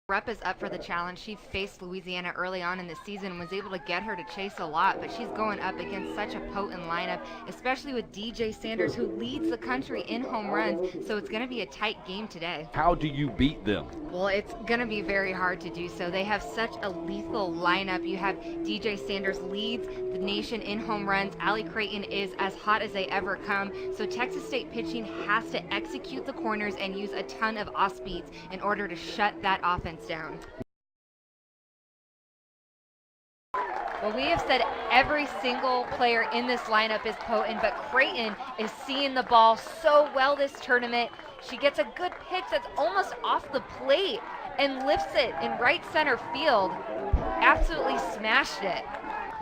Rupp is up for the challenge. She faced Louisiana early on in the season and was able to get her to chase a lot, but she's going up against such a potent lineup, especially with DJ Sanders, who leads the country in home runs, so it's going to be a tight game today. How do you beat them? Well, it's going to be very hard to do so. They have such a lethal lineup. You have DJ Sanders leads the nation in home runs. Allie Creighton is as hot as they ever come, so Texas State pitching has to execute the corners and use a ton of off speeds in order to shut that offense down. Well, we have said every single player in this lineup is potent, but Creighton is seeing the ball so well this tournament. She gets a good pitch that's almost off the plate and lifts it in right center field. Absolutely smashed it.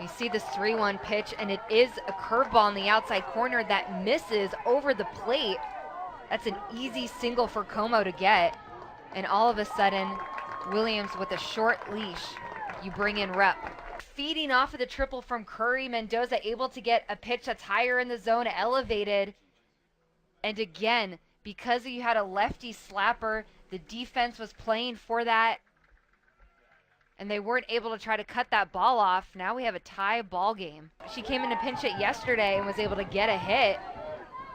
You see this 3-1 pitch, and it is a curveball on the outside corner that misses over the plate. That's an easy single for Como to get. And all of a sudden, Williams with a short leash. You bring in Rupp. Feeding off of the triple from Curry, Mendoza able to get a pitch that's higher in the zone, elevated. And again, because you had a lefty slapper, the defense was playing for that. And they weren't able to try to cut that ball off. Now we have a tie ball game. She came in to pinch hit yesterday and was able to get a hit.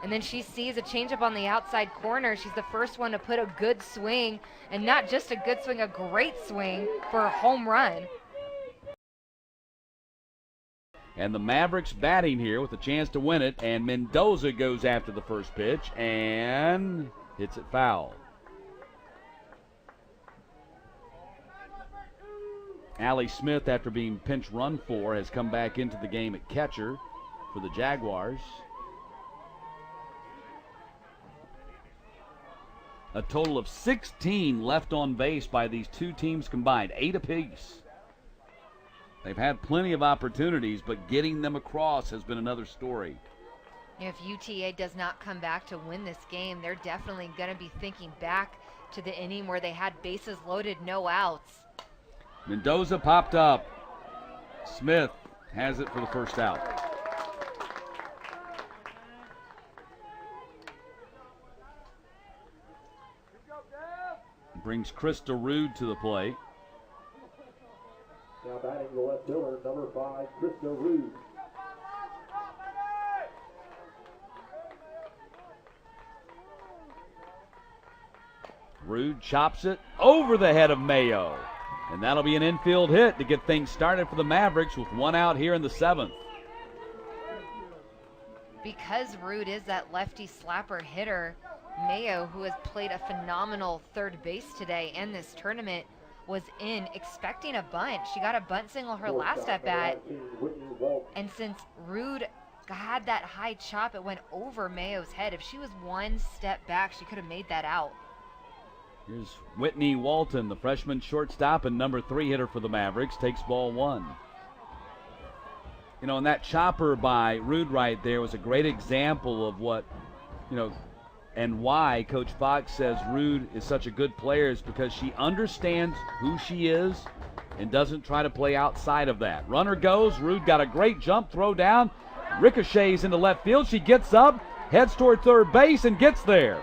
And then she sees a changeup on the outside corner. She's the first one to put a good swing, and not just a good swing, a great swing for a home run. And the Mavericks batting here with a chance to win it, and Mendoza goes after the first pitch and hits it foul. Allie Smith, after being pinch run for, has come back into the game at catcher for the Jaguars. A total of 16 left on base by these two teams combined, 8 apiece. They've had plenty of opportunities, but getting them across has been another story. If UTA does not come back to win this game, they're definitely going to be thinking back to the inning where they had bases loaded, no outs. Mendoza popped up. Smith has it for the first out. Brings Krista Rude to the plate. Now batting the left fielder, number 5, Krista Rude. Rude chops it over the head of Mayo. And that'll be an infield hit to get things started for the Mavericks with 1 out here in the 7th. Because Rude is that lefty slapper hitter, Mayo, who has played a phenomenal third base today and this tournament, was in expecting a bunt. She got a bunt single her last at bat. And since Rude had that high chop, it went over Mayo's head. If she was one step back, she could have made that out. Here's Whitney Walton, the freshman shortstop and number 3 hitter for the Mavericks, takes ball 1. You know, and that chopper by Rude right there was a great example of what, you know, and why Coach Fox says Rude is such a good player is because she understands who she is and doesn't try to play outside of that. Runner goes. Rude got a great jump throw down. Ricochets into left field. She gets up, heads toward third base, and gets there.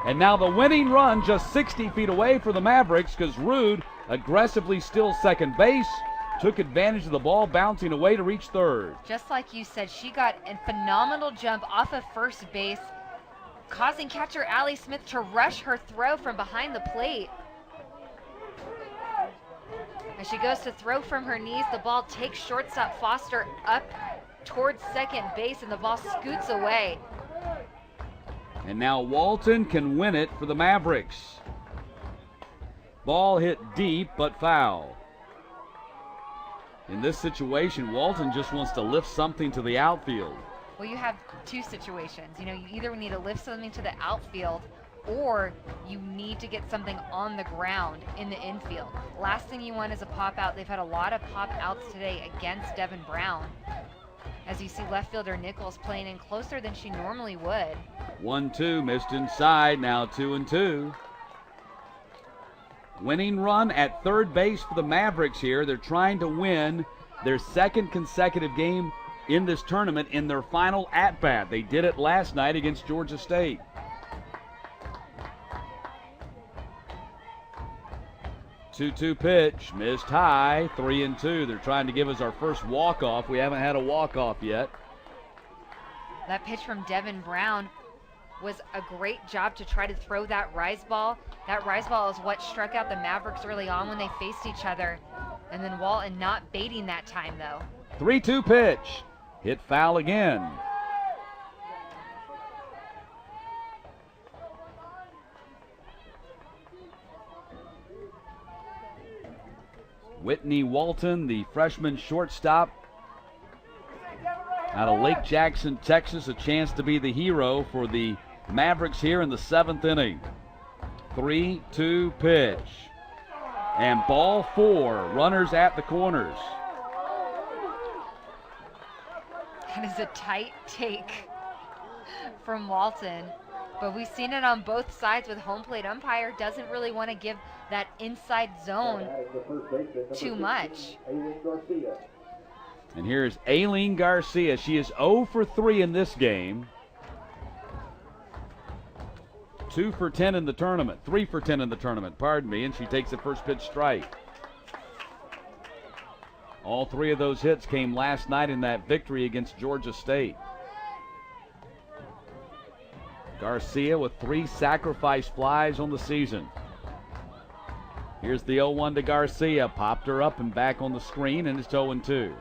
And now the winning run just 60 feet away for the Mavericks because Rude aggressively steals second base, took advantage of the ball bouncing away to reach third. Just like you said, she got a phenomenal jump off of first base, causing catcher Allie Smith to rush her throw from behind the plate. As she goes to throw from her knees, the ball takes shortstop Foster up towards second base, and the ball scoots away. And now Walton can win it for the Mavericks. Ball hit deep, but foul. In this situation, Walton just wants to lift something to the outfield. Well, you have two situations. You know, you either need to lift something to the outfield or you need to get something on the ground in the infield. Last thing you want is a pop out. They've had a lot of pop outs today against Devin Brown. As you see left fielder Nichols playing in closer than she normally would. 1-2, missed inside, now 2-2. Winning run at third base for the Mavericks here. They're trying to win their second consecutive game in this tournament in their final at-bat. They did it last night against Georgia State. 2-2 pitch, missed high, 3-2. They're trying to give us our first walk-off. We haven't had a walk-off yet. That pitch from Devin Brown was a great job to try to throw that rise ball. That rise ball is what struck out the Mavericks early on when they faced each other. And then Walton not baiting that time, though. 3-2 pitch, hit foul again. Whitney Walton, the freshman shortstop out of Lake Jackson, Texas, a chance to be the hero for the Mavericks here in the 7th inning. 3-2 pitch. And ball 4, runners at the corners. That is a tight take from Walton. But we've seen it on both sides with home plate umpire. Doesn't really want to give that inside zone too much. And here's Aileen Garcia. She is 0 for 3 in this game. 2 for 10 in the tournament. 3 for 10 in the tournament, pardon me. And she takes the first pitch strike. All 3 of those hits came last night in that victory against Georgia State. Garcia with 3 sacrifice flies on the season. Here's the 0-1 to Garcia. Popped her up and back on the screen, and it's 0-2.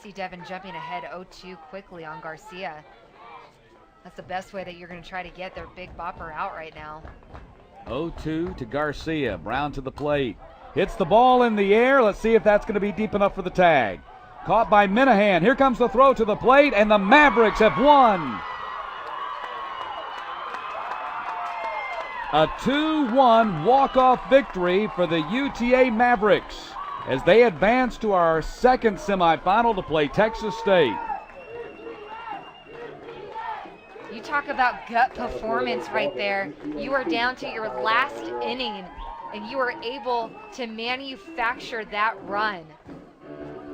See Devin jumping ahead 0-2 quickly on Garcia. That's the best way that you're going to try to get their big bopper out right now. 0-2 to Garcia. Brown to the plate. Hits the ball in the air. Let's see if that's going to be deep enough for the tag. Caught by Minahan. Here comes the throw to the plate, and the Mavericks have won. A 2-1 walk-off victory for the UTA Mavericks as they advance to our second semifinal to play Texas State. You talk about gut performance right there. You are down to your last inning, and you are able to manufacture that run.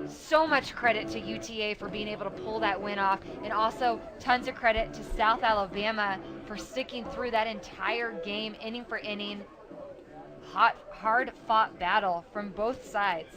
So much credit to UTA for being able to pull that win off, and also tons of credit to South Alabama for sticking through that entire game, inning for inning. Hard-fought battle from both sides.